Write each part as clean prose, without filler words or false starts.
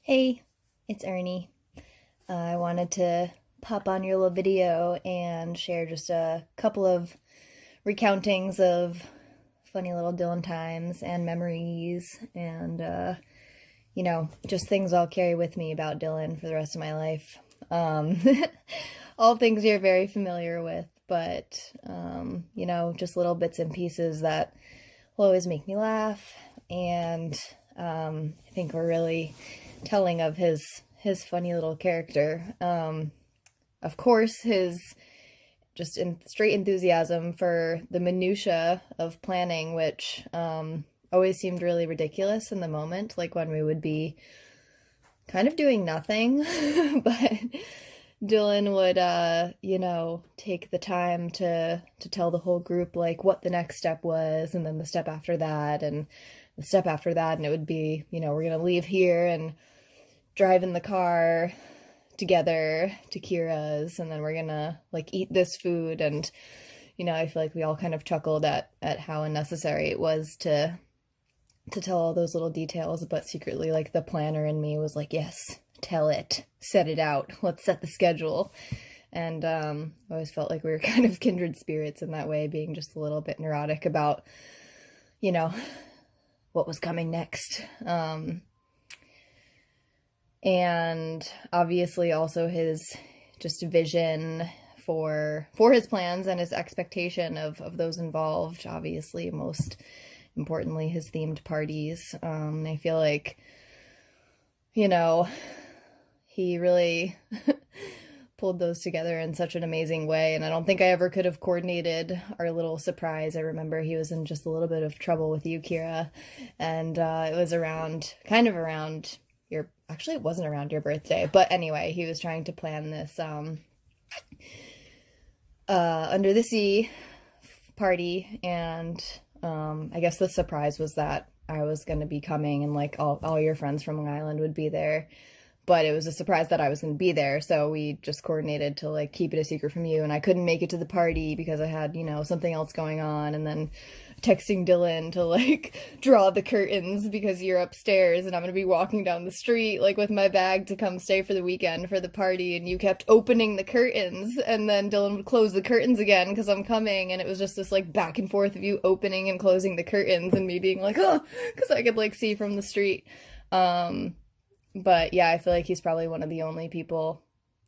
Hey, it's Ernie. I wanted to pop on your little video and share just a couple of recountings of funny little Dylan times and memories and, just things I'll carry with me about Dylan for the rest of my life. Um, all things you're very familiar with, but, just little bits and pieces that will always make me laugh. And I think we're really telling of his funny little character. Of course, his just straight enthusiasm for the minutia of planning, which always seemed really ridiculous in the moment, like when we would be kind of doing nothing, but Dylan would, take the time to tell the whole group like what the next step was, and then the step after that, and the step after that, and it would be, we're gonna leave here and drive in the car together to Kira's, and then we're gonna like eat this food, and I feel like we all kind of chuckled at how unnecessary it was to tell all those little details, but secretly like the planner in me was like, yes, tell it, set it out, let's set the schedule. And I always felt like we were kind of kindred spirits in that way, being just a little bit neurotic about what was coming next. And obviously also his just vision for his plans and his expectation of those involved, obviously most importantly his themed parties. I feel like he really pulled those together in such an amazing way, and I don't think I ever could have coordinated our little surprise. I remember he was in just a little bit of trouble with you, Kira, and it was kind of around actually it wasn't around your birthday, but anyway, he was trying to plan this under the sea party, and I guess the surprise was that I was going to be coming, and like all your friends from Long Island would be there, but it was a surprise that I was going to be there, so we just coordinated to like keep it a secret from you, and I couldn't make it to the party because I had, something else going on, and then texting Dylan to like draw the curtains because you're upstairs and I'm going to be walking down the street like with my bag to come stay for the weekend for the party, and you kept opening the curtains, and then Dylan would close the curtains again because I'm coming, and it was just this like back and forth of you opening and closing the curtains and me being like, oh, because I could like see from the street. But yeah, I feel like he's probably one of the only people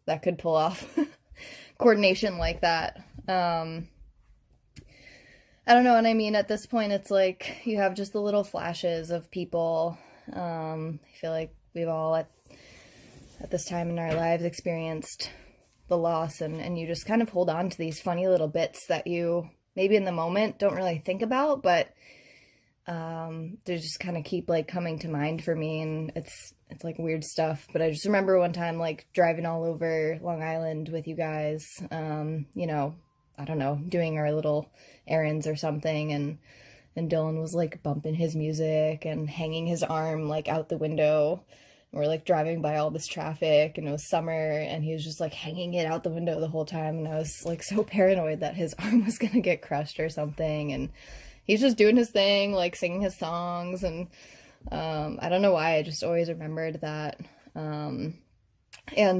that could pull off coordination like that. I don't know, and I mean, at this point, it's like you have just the little flashes of people. I feel like we've all at this time in our lives experienced the loss, and you just kind of hold on to these funny little bits that you maybe in the moment don't really think about, but they just kind of keep like coming to mind for me, and it's like weird stuff. But I just remember one time like driving all over Long Island with you guys, I don't know, doing our little errands or something, and Dylan was like bumping his music and hanging his arm like out the window. We're like driving by all this traffic, and it was summer, and he was just like hanging it out the window the whole time, and I was like so paranoid that his arm was gonna get crushed or something, and he's just doing his thing, like singing his songs, and I don't know why, I just always remembered that. And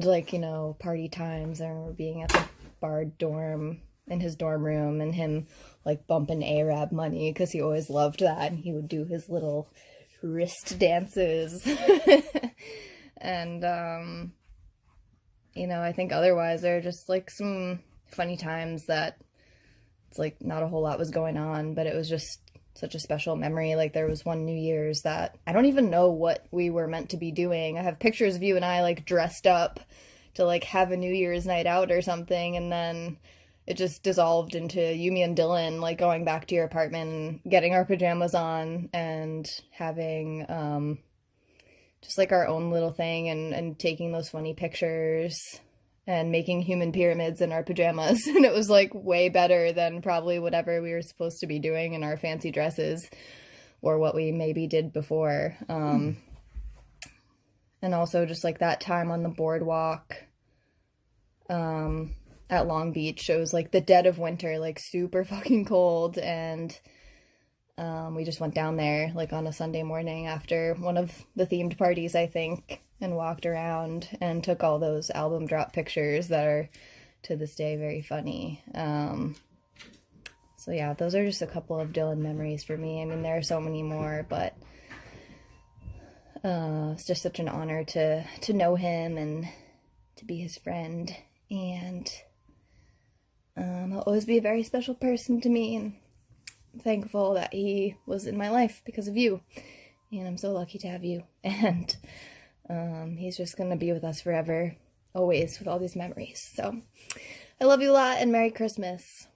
like, party times, I remember being at the Bard dorm, in his dorm room, and him like bumping Arab money because he always loved that, and he would do his little wrist dances. And I think otherwise there are just like some funny times that it's like not a whole lot was going on, but it was just such a special memory. Like there was one New Year's that I don't even know what we were meant to be doing. I have pictures of you and I like dressed up to like have a New Year's night out or something, and then it just dissolved into you, me, and Dylan like going back to your apartment and getting our pajamas on and having just like our own little thing, and taking those funny pictures and making human pyramids in our pajamas. And it was like way better than probably whatever we were supposed to be doing in our fancy dresses or what we maybe did before. And also just like that time on the boardwalk at Long Beach. It was like the dead of winter, like super fucking cold, and we just went down there like on a Sunday morning after one of the themed parties, I think, and walked around and took all those album drop pictures that are to this day very funny. So yeah, those are just a couple of Dylan memories for me. I mean, there are so many more, but it's just such an honor to know him and to be his friend. And he'll always be a very special person to me, and I'm thankful that he was in my life because of you. And I'm so lucky to have you. And he's just going to be with us forever, always, with all these memories. So I love you a lot, and Merry Christmas.